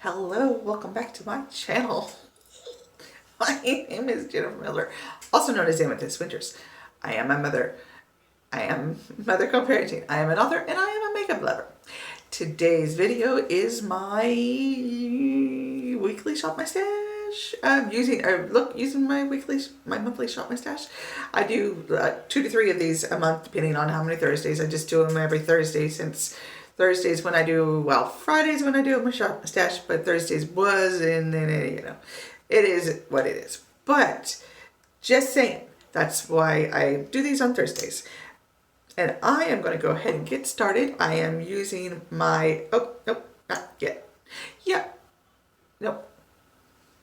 Hello, welcome back to my channel. My name is Jennifer Miller, also known as Amethyst Winters. I am a mother. I am mother co-parenting. I am an author and I am a makeup lover. Today's video is my weekly shop my stash. I'm using my monthly shop my stash. I do 2 to 3 of these a month depending on how many Thursdays. I just do them every Thursday since Thursdays when I do, well, Fridays when I do my shop my stash, but Thursdays was, and then, it is what it is. But just saying, that's why I do these on Thursdays. And I am going to go ahead and get started. I am using my, nope, not yet. Yeah, nope,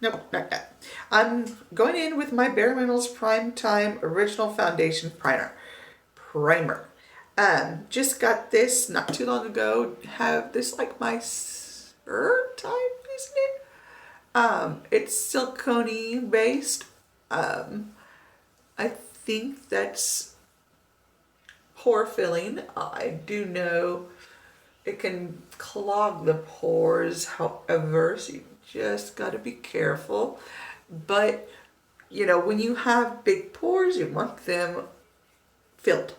not yet. I'm going in with my Bare Minerals Prime Time Original Foundation Primer. Just got this not too long ago. Have this like my third time using it. It's silicone based. I think that's pore filling. I do know it can clog the pores, however, so you just got to be careful. But when you have big pores, you want them filled.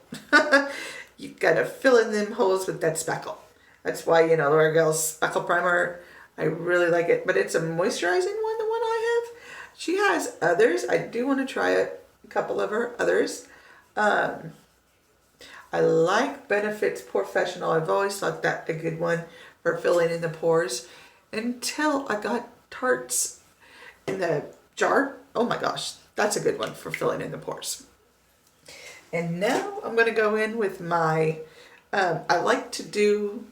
You gotta fill in them holes with that speckle. That's why, L'Oreal's Speckle Primer, I really like it. But it's a moisturizing one, the one I have. She has others. I do want to try a couple of her others. I like Benefit's Porefessional. I've always thought that a good one for filling in the pores. Until I got Tarte's in the jar. Oh my gosh, that's a good one for filling in the pores. And now I'm going to go in with my, I like to do,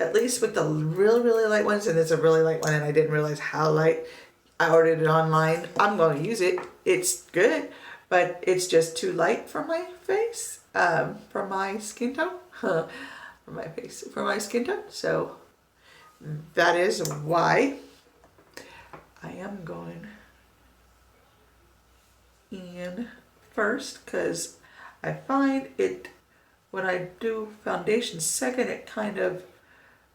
at least with the really, really light ones, and it's a really light one and I didn't realize how light. I ordered it online. I'm going to use it. It's good, but it's just too light for my face, for my skin tone, for my skin tone. So that is why I am going in first, because I find it, when I do foundation second, it kind of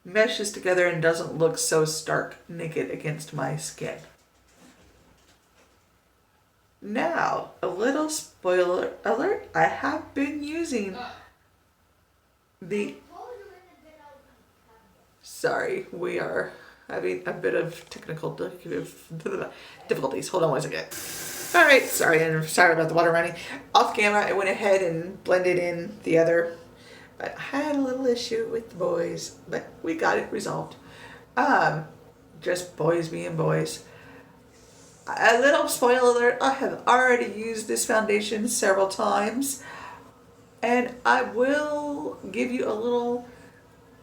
meshes together and doesn't look so stark naked against my skin. Now, a little spoiler alert, I have been using the, sorry, we are having a bit of technical difficulties. Hold on one second. All right, sorry about the water running. Off camera, I went ahead and blended in the other, but I had a little issue with the boys, but we got it resolved. Just boys being boys. A little spoiler alert, I have already used this foundation several times, and I will give you a little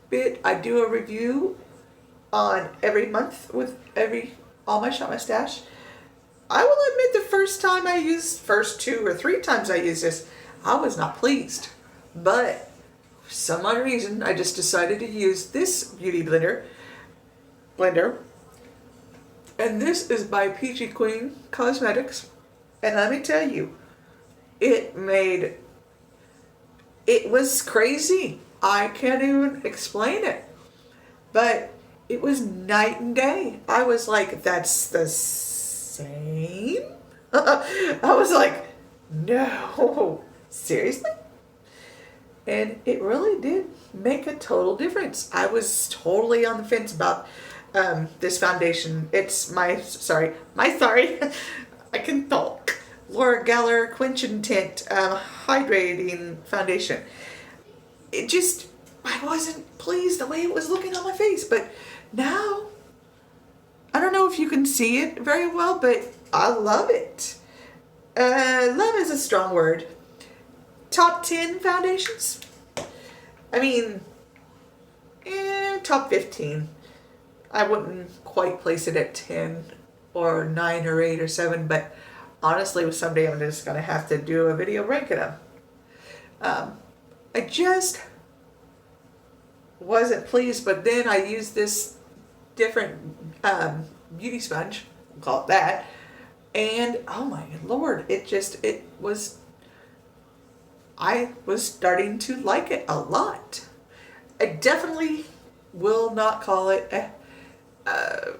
bit. I do a review on every month with all my shop my stash. I will admit the first 2 or 3 times I used this, I was not pleased. But for some odd reason, I just decided to use this beauty blender. And this is by Peachy Queen Cosmetics. And let me tell you, it was crazy. I can't even explain it. But it was night and day. I was like, that's the same? I was like, no, seriously? And it really did make a total difference. I was totally on the fence about this foundation. It's I can talk. Laura Geller Quenching Tint Hydrating Foundation. I wasn't pleased the way it was looking on my face, but now, I don't know if you can see it very well, but I love it. Love is a strong word. Top 10 foundations? I mean, top 15. I wouldn't quite place it at 10 or 9 or 8 or 7, but honestly, someday I'm just going to have to do a video ranking them. I just wasn't pleased, but then I used this different beauty sponge, we'll call it that, and oh my lord, I was starting to like it a lot. I definitely will not call it I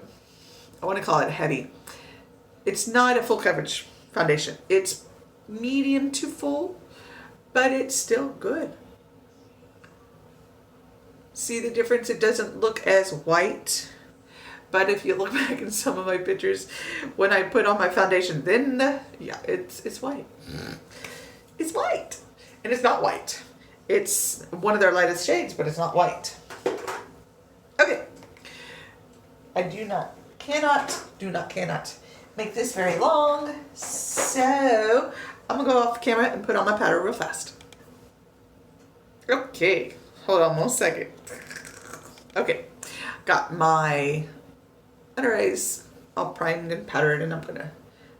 want to call it heavy. It's not a full coverage foundation. It's medium to full, but it's still good. See the difference? It doesn't look as white. But if you look back in some of my pictures, when I put on my foundation, then yeah, it's white. It's white. And it's not white. It's one of their lightest shades, but it's not white. Okay. I cannot make this very long. So I'm gonna go off camera and put on my powder real fast. Okay, hold on 1 second. Okay, got my under eyes all primed and powdered, and I'm gonna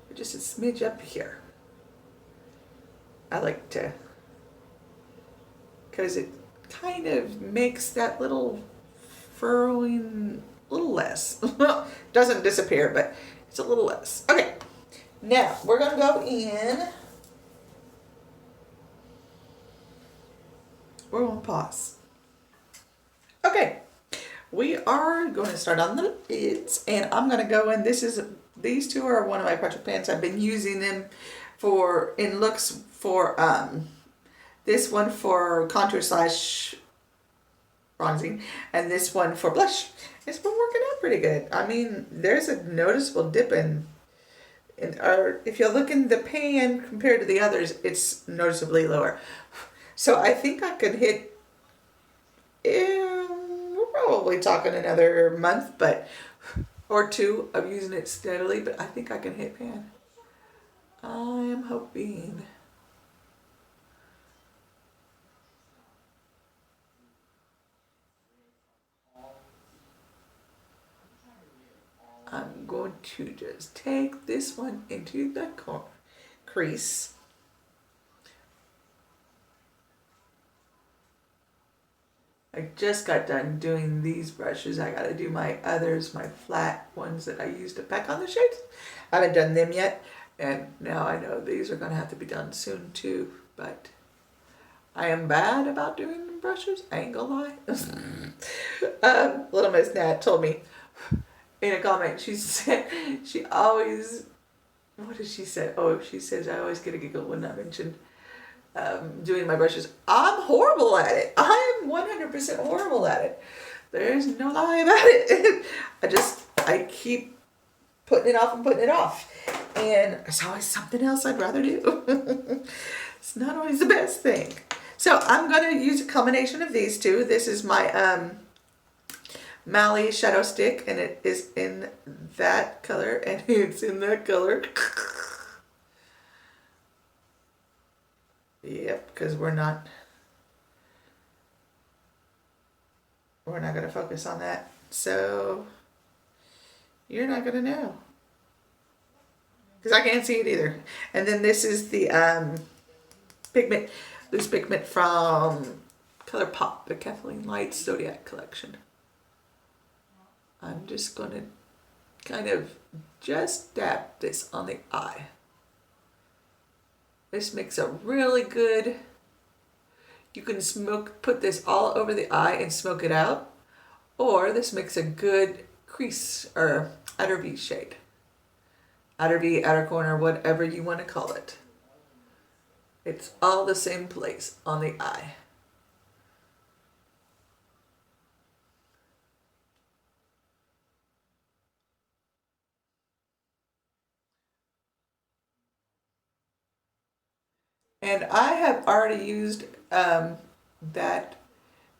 put just a smidge up here. I like to, because it kind of makes that little furrowing a little less. Doesn't disappear, but it's a little less. Okay, now we're gonna go in. We're gonna pause. Okay, we are going to start on the lids, and I'm gonna go in. These two are one of my project pans. I've been using them in looks for this one for contour / bronzing, and this one for blush. It's been working out pretty good. I mean, there's a noticeable dip if you look in the pan compared to the others, it's noticeably lower. So I think I could hit, we're probably talking another month or two of using it steadily, but I think I can hit pan. I am hoping. I'm going to just take this one into the crease. I just got done doing these brushes. I got to do my others, my flat ones that I used to pack on the shades. I haven't done them yet, and now I know these are going to have to be done soon too, but I am bad about doing brushes. I ain't gonna lie. Little Miss Nat told me in a comment, she said she always, what did she say? Oh, she says I always get a giggle when I mention doing my brushes. I'm horrible at it. I'm 100% horrible at it. There's no lie about it. I keep putting it off and putting it off. And there's always something else I'd rather do. It's not always the best thing. So I'm going to use a combination of these two. This is my Mally shadow stick, and it is in that color, and it's in that color. Yep, because we're not going to focus on that. So you're not going to know. Because I can't see it either. And then this is the loose pigment from ColourPop, the Kathleen Light Zodiac collection. I'm just going to kind of just dab this on the eye. This makes a really good, you can put this all over the eye and smoke it out, or this makes a good crease or outer V shade. Outer V, outer corner, whatever you want to call it. It's all the same place on the eye. And I have already used that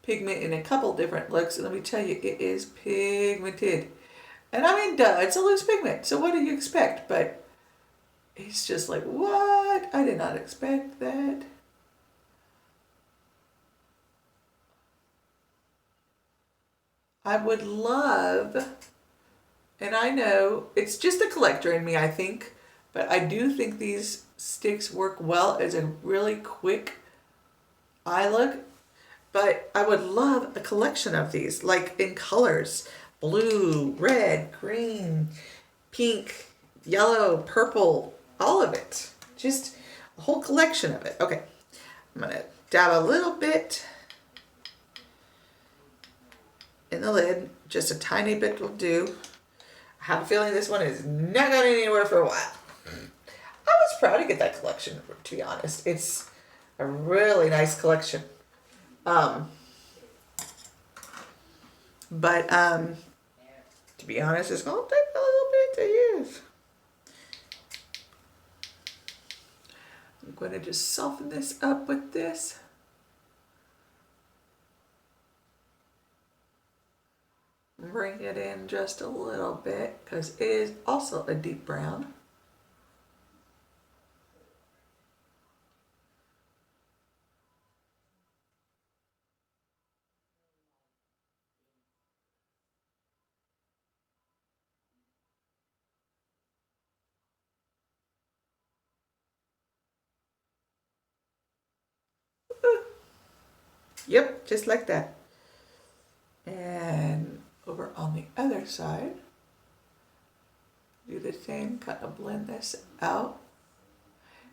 pigment in a couple different looks. And let me tell you, it is pigmented. And I mean, duh, it's a loose pigment. So what do you expect? But it's just like, what? I did not expect that. I would love, and I know it's just a collector in me, I think, but I do think these sticks work well as a really quick eye look. But I would love a collection of these, like in colors, blue, red, green, pink, yellow, purple, all of it. Just a whole collection of it. Okay, I'm gonna dab a little bit in in the lid. Just a tiny bit will do. I have a feeling this one is not going anywhere for a while. I was proud to get that collection, to be honest. It's a really nice collection. But to be honest, it's going to take a little bit to use. I'm going to just soften this up with this. Bring it in just a little bit because it is also a deep brown. Yep, just like that. And over on the other side, do the same, kind of blend this out.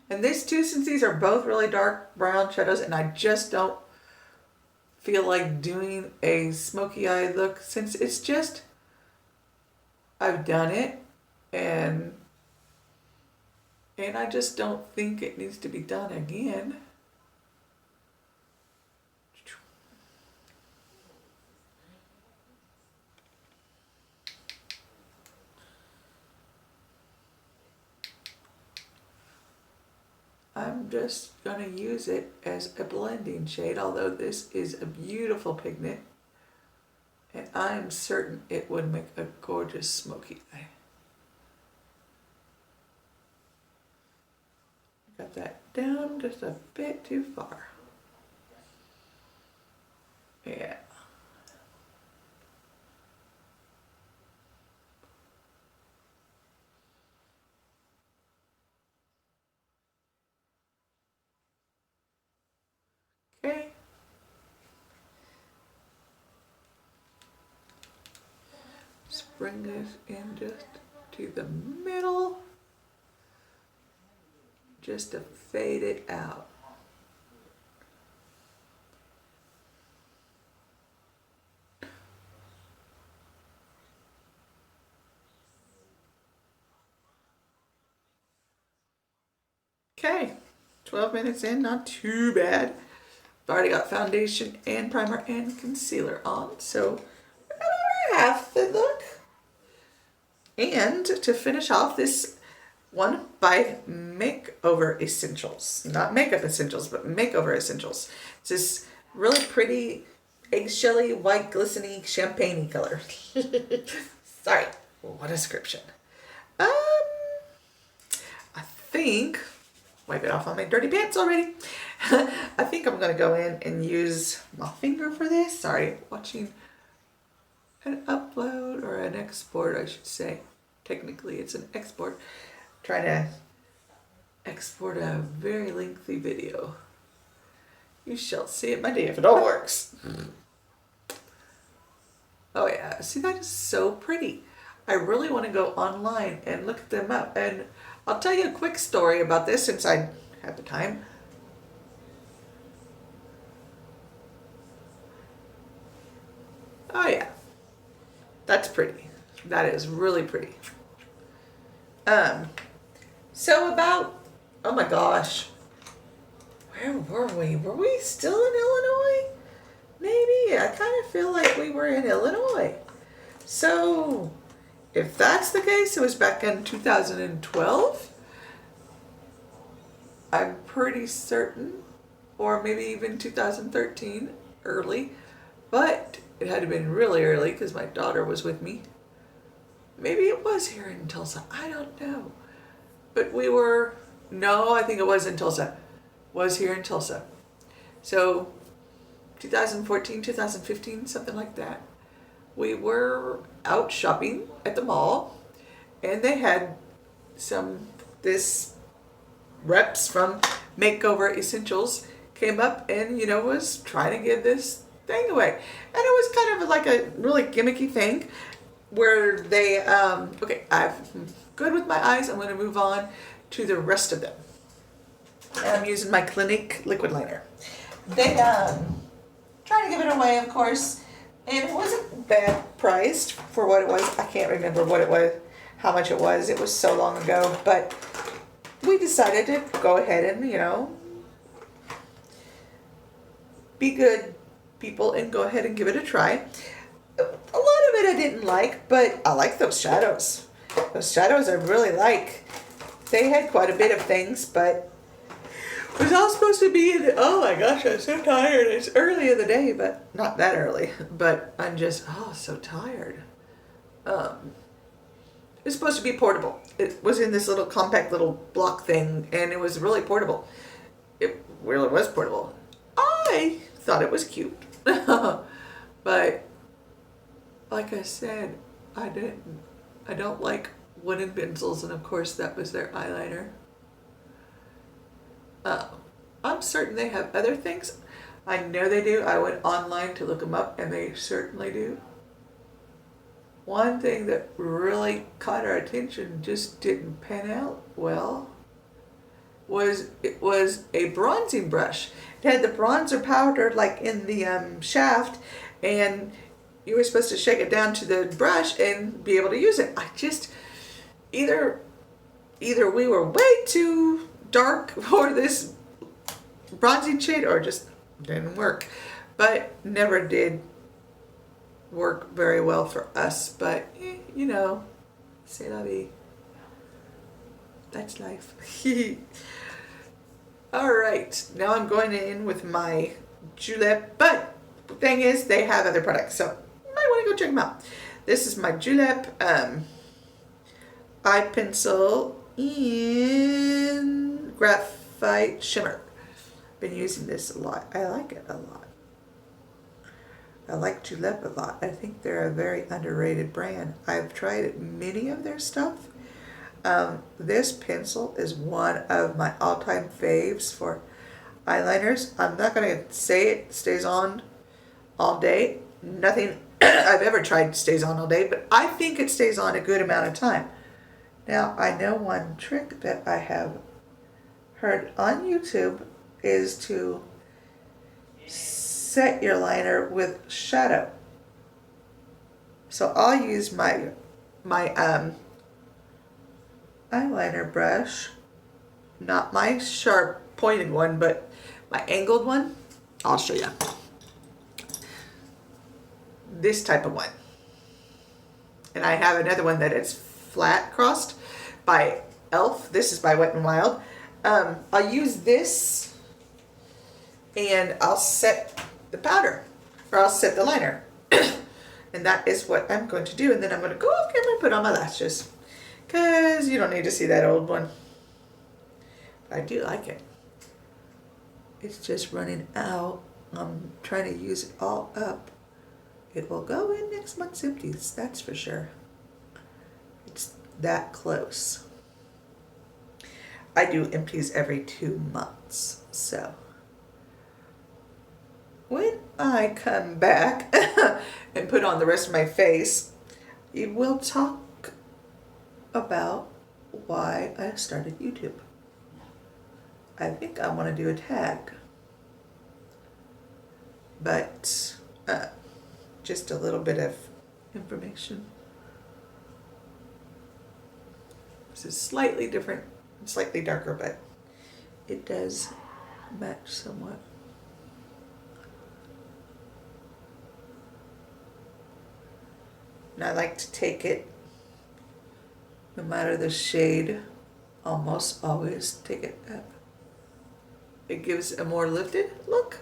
And these two, since these are both really dark brown shadows, and I just don't feel like doing a smoky eye look, since it's just, I've done it, and I just don't think it needs to be done again. I'm just going to use it as a blending shade, although this is a beautiful pigment, and I'm certain it would make a gorgeous smoky eye. Got that down just a bit too far. Yeah. Okay. Just bring this in just to the middle, just to fade it out. Okay, 12 minutes in, not too bad. I've already got foundation and primer and concealer on, so we're about half the look. And to finish off, this one by Makeover Essentials. Not Makeup Essentials, but Makeover Essentials. It's this really pretty eggshelly, white, glistening, champagne-y color. Sorry, what a description. I think, wipe it off on my dirty pants already. I think I'm going to go in and use my finger for this. Sorry, watching an upload or an export, I should say. Technically, it's an export. Trying to export a very lengthy video. You shall see it Monday if it all works. Oh yeah, see, that is so pretty. I really want to go online and look them up. And I'll tell you a quick story about this since I have the time. Oh yeah, that's pretty. That is really pretty. So about, oh my gosh, where were we? Were we still in Illinois? Maybe. I kind of feel like we were in Illinois. So if that's the case, it was back in 2012. I'm pretty certain, or maybe even 2013, early, but it had to have been really early because my daughter was with me. Maybe it was here in Tulsa. I don't know. But we were, no, I think it was in Tulsa. Was here in Tulsa. So 2014, 2015, something like that. We were out shopping at the mall, and they had this reps from Makeover Essentials came up and, was trying to give this thing away. And it was kind of like a really gimmicky thing where they, okay, I'm good with my eyes. I'm going to move on to the rest of them. And I'm using my Clinique liquid liner. They, trying to give it away, of course. And it wasn't bad priced for what it was. I can't remember what it was, how much it was. It was so long ago, but we decided to go ahead and, be good people and go ahead and give it a try. A lot of it I didn't like, but I like those shadows. Those shadows I really like. They had quite a bit of things, but it was all supposed to be oh my gosh, I'm so tired. It's early in the day, but not that early. But I'm just, so tired. It's supposed to be portable. It was in this little compact little block thing, and it was really portable. It really was portable. I thought it was cute. But like I said, I don't like wooden pencils, and of course that was their eyeliner. I'm certain they have other things. I know they do. I went online to look them up, and they certainly do. One thing that really caught our attention, just didn't pan out well, was a bronzing brush. It had the bronzer powder like in the shaft, and you were supposed to shake it down to the brush and be able to use it. I just, either we were way too dark for this bronzing shade, or just didn't work. But never did work very well for us. But c'est la vie. That's life. All right, now I'm going in with my Julep, but the thing is they have other products, so you might want to go check them out. This is my Julep eye pencil in graphite shimmer. Been using this a lot. I like it a lot. I like Julep a lot. I think they're a very underrated brand. I've tried many of their stuff. This pencil is one of my all-time faves for eyeliners. I'm not going to say it stays on all day. Nothing I've ever tried stays on all day, but I think it stays on a good amount of time. Now, I know one trick that I have heard on YouTube is to set your liner with shadow. So I'll use my eyeliner brush, not my sharp pointed one, but my angled one. I'll show you. This type of one. And I have another one that is flat crossed by Elf. This is by Wet n Wild. I'll use this, and I'll set the powder, or I'll set the liner. And that is what I'm going to do. And then I'm going to go off camera and put on my lashes, because you don't need to see that old one. But I do like it. It's just running out. I'm trying to use it all up. It will go in next month's empties, that's for sure. It's that close. I do empties every 2 months, so when I come back and put on the rest of my face, you will talk about why I started YouTube. I think I want to do a tag, but just a little bit of information. This is slightly different, slightly darker, but it does match somewhat. And I like to take it, no matter the shade, almost always take it up. It gives a more lifted look.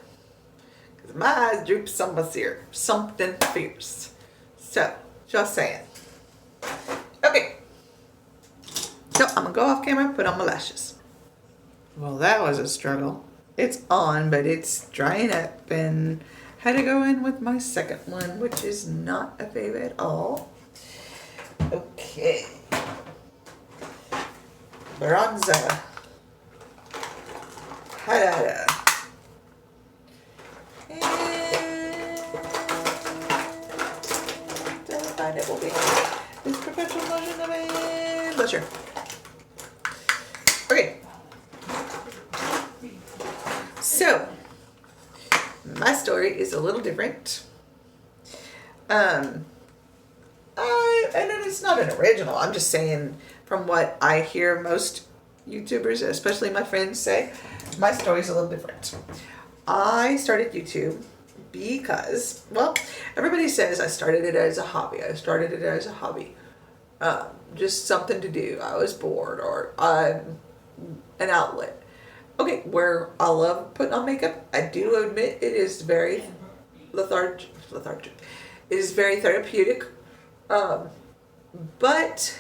Because my eyes droop something fierce. So, just saying. Okay. So, I'm going to go off camera and put on my lashes. Well, that was a struggle. It's on, but it's drying up, and had to go in with my second one, which is not a fave at all. Okay. Bronzer. Highlighter. And find it will be this professional version of a blusher. Okay. So, my story is a little different. Um, and then it's not an original. I'm just saying from what I hear most YouTubers, especially my friends, say, my story's a little different. I started YouTube because, well, everybody says I started it as a hobby. Just something to do. I was bored, or an outlet. Okay, where I love putting on makeup, I do admit it is very lethargic. It is very therapeutic. But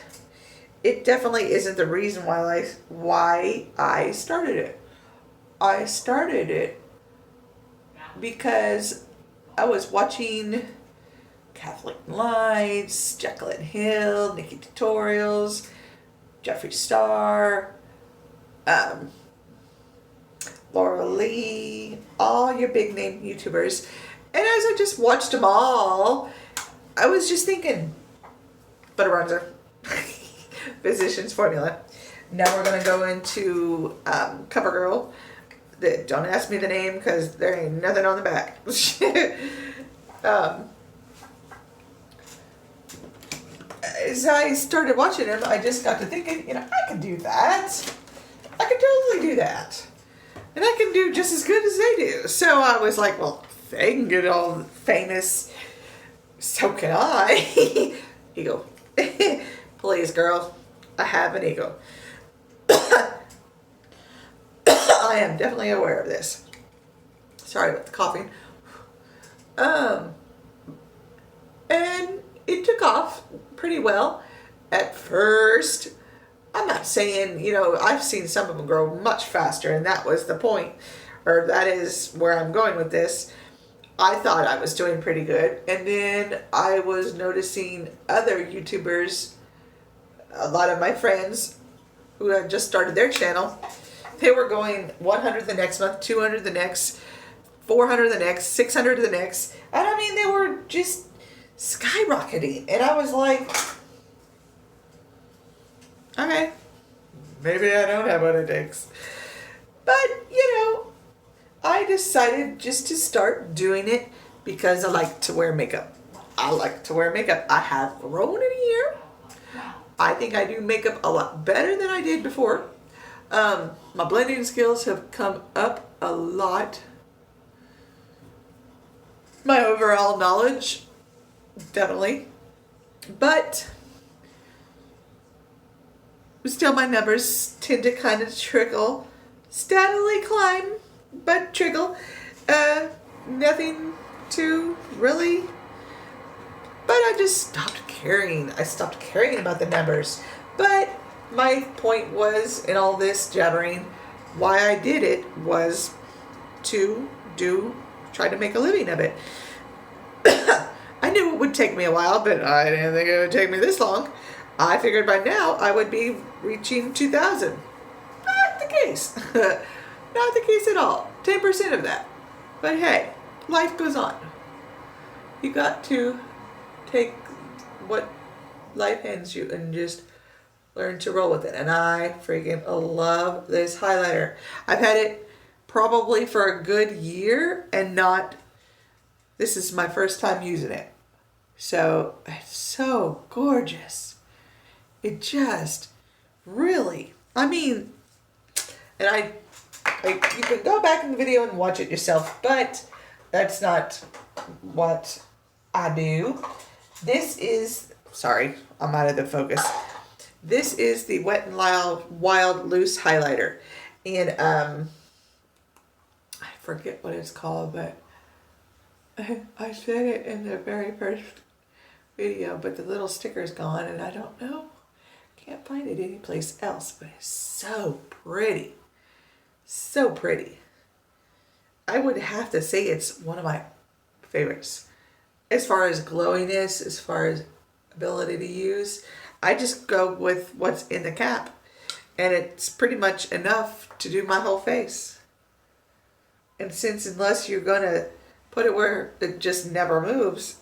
it definitely isn't the reason why I started it. I started it because I was watching Kathleen Lights, Jacqueline Hill, Nikki Tutorials, Jeffree Star, Laura Lee, all your big name YouTubers. And as I just watched them all, I was just thinking, butter bronzer, Physicians Formula. Now we're going to go into CoverGirl. Don't ask me the name because there ain't nothing on the back. As I started watching them, I just got to thinking, I can do that. I can totally do that. And I can do just as good as they do. So I was like, well, if they can get all famous, so can I. Ego. Please, girl. I have an ego. I am definitely aware of this. Sorry about the coughing. And it took off pretty well at first. I'm not saying, I've seen some of them grow much faster, and that was the point, or that is where I'm going with this. I thought I was doing pretty good, and then I was noticing other YouTubers, a lot of my friends who had just started their channel, they were going 100 the next month, 200 the next, 400 the next, 600 the next, and I mean, they were just skyrocketing, and I was like, okay, maybe I don't have what it takes. But, I decided just to start doing it because I like to wear makeup. I have grown in a year. I think I do makeup a lot better than I did before. My blending skills have come up a lot. My overall knowledge, definitely. But still, my numbers tend to kind of trickle, steadily climb, but trickle. Nothing too really. But I just stopped caring. I stopped caring about the numbers. But my point was, in all this jabbering, why I did it was to try to make a living of it. I knew it would take me a while, but I didn't think it would take me this long. I figured by now I would be reaching 2,000. Not the case. Not the case at all. 10% of that. But hey, life goes on. You got to take what life hands you and just learn to roll with it. And I freaking love this highlighter. I've had it probably for a good year and this is my first time using it. So it's so gorgeous. It just really, and you can go back in the video and watch it yourself, but that's not what I do. This is, sorry, I'm out of the focus. This is the Wet n Wild Loose Highlighter. And I forget what it's called, but I said it in the very first video, but the little sticker's gone and I don't know. Can't find it anyplace else, but it's so pretty. So pretty. I would have to say it's one of my favorites. As far as glowiness, as far as ability to use, I just go with what's in the cap. And it's pretty much enough to do my whole face. And unless you're going to put it where it just never moves,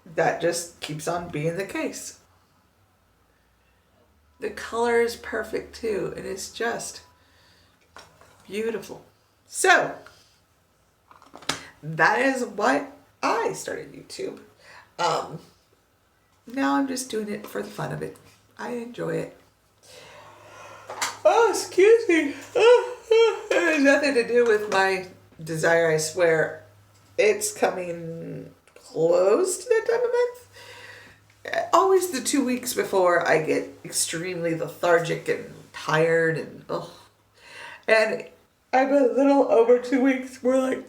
that just keeps on being the case. The color is perfect too, and it's just beautiful. So, that is why I started YouTube. Now I'm just doing it for the fun of it. I enjoy it. Oh, excuse me. It has nothing to do with my desire, I swear. It's coming close to that time of month. Always the 2 weeks before I get extremely lethargic and tired and And I'm a little over 2 weeks, more like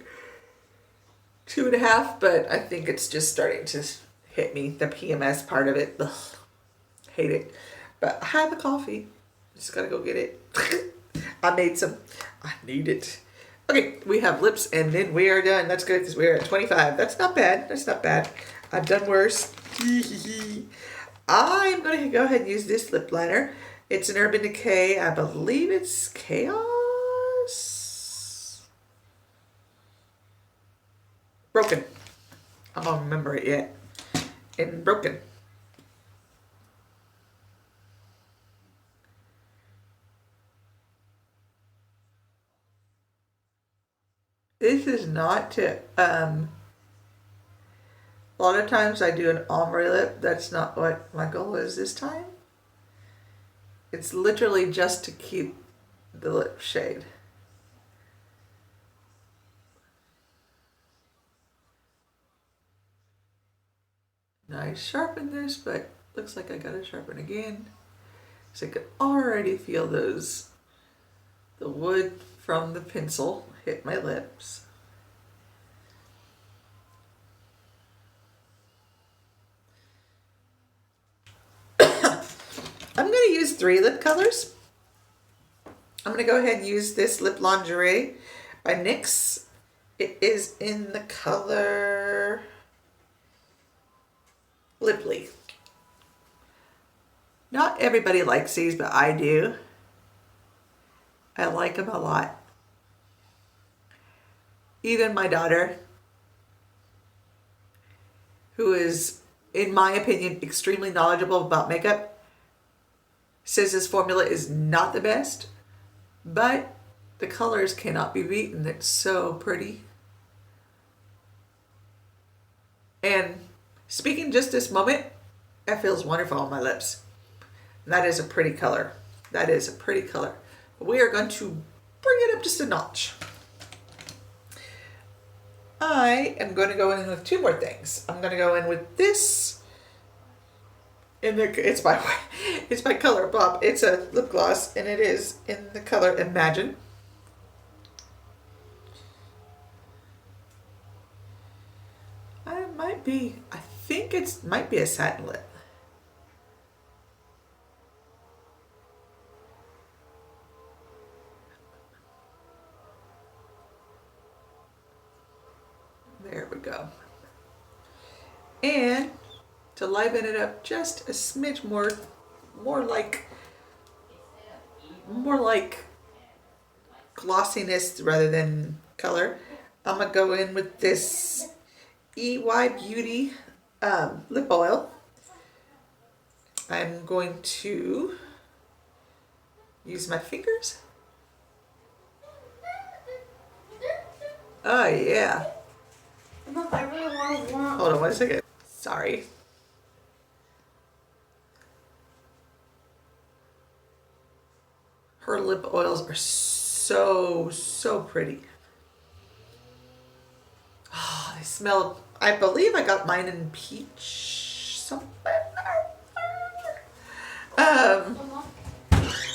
2.5, but I think it's just starting to hit me, the PMS part of it. Ugh, hate it. But I have a coffee. Just gotta go get it. I made some. I need it. Okay, we have lips and then we are done. That's good because we are at 25. That's not bad. That's not bad. I've done worse. I'm going to go ahead and use this lip liner. It's an Urban Decay. I believe it's Chaos. Broken. I don't remember it yet. And Broken. This is not to, a lot of times I do an ombre lip. That's not what my goal is this time. It's literally just to keep the lip shade. Now I sharpened this, but looks like I gotta sharpen again. So I can already feel the wood from the pencil hit my lips. I'm going to use 3 lip colors. I'm going to go ahead and use this Lip Lingerie by NYX. It is in the color Liply. Not everybody likes these, but I do. I like them a lot. Even my daughter, who is, in my opinion, extremely knowledgeable about makeup, says this formula is not the best, but the colors cannot be beaten. It's so pretty. And speaking just this moment, it feels wonderful on my lips. And that is a pretty color. That is a pretty color. We are going to bring it up just a notch. I am going to go in with 2 more things. I'm going to go in with this. It's by ColourPop. It's a lip gloss, and it is in the color Imagine. I think it might be a satin lip. There we go. And to liven it up just a smidge more like glossiness rather than color, I'm gonna go in with this EY Beauty lip oil. I'm going to use my fingers. Oh yeah. Look, I really want to walk. Hold on 1 second. Sorry. Her lip oils are so pretty. Oh, they smell. I believe I got mine in peach something.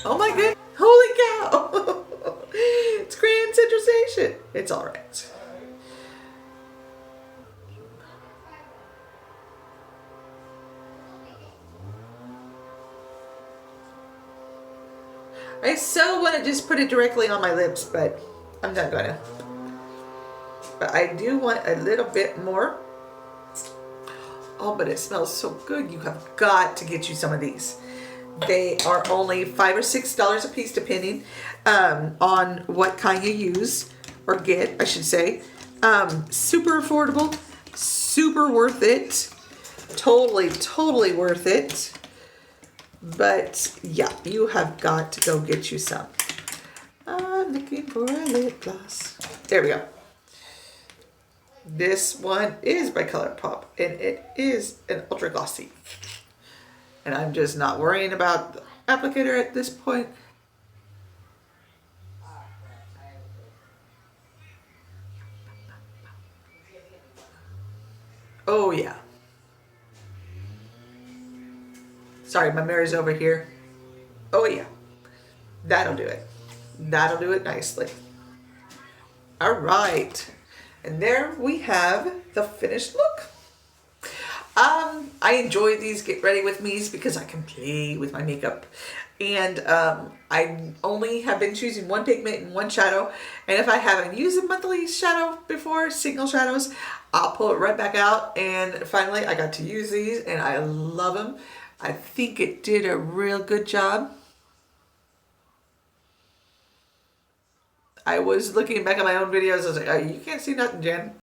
Oh my goodness. Holy cow. It's Grand Citrusation. It's all right. I so want to just put it directly on my lips, but I'm not gonna. But I do want a little bit more. Oh, but it smells so good. You have got to get you some of these. They are only $5 or $6 a piece, depending on what kind you use or get, I should say. Super affordable, super worth it. Totally worth it. But yeah, you have got to go get you some. I'm looking for a lip gloss. There we go. This one is by ColourPop, and it is an ultra glossy. And I'm just not worrying about the applicator at this point. Oh yeah. Sorry, my mirror's over here. Oh yeah. That'll do it. That'll do it nicely. All right. And there we have the finished look. I enjoy these get ready with me's because I can play with my makeup. And I only have been choosing one pigment and one shadow. And if I haven't used a monthly shadow before, single shadows, I'll pull it right back out. And finally I got to use these and I love them. I think it did a real good job. I was looking back at my own videos. I was like, oh, you can't see nothing, Jen.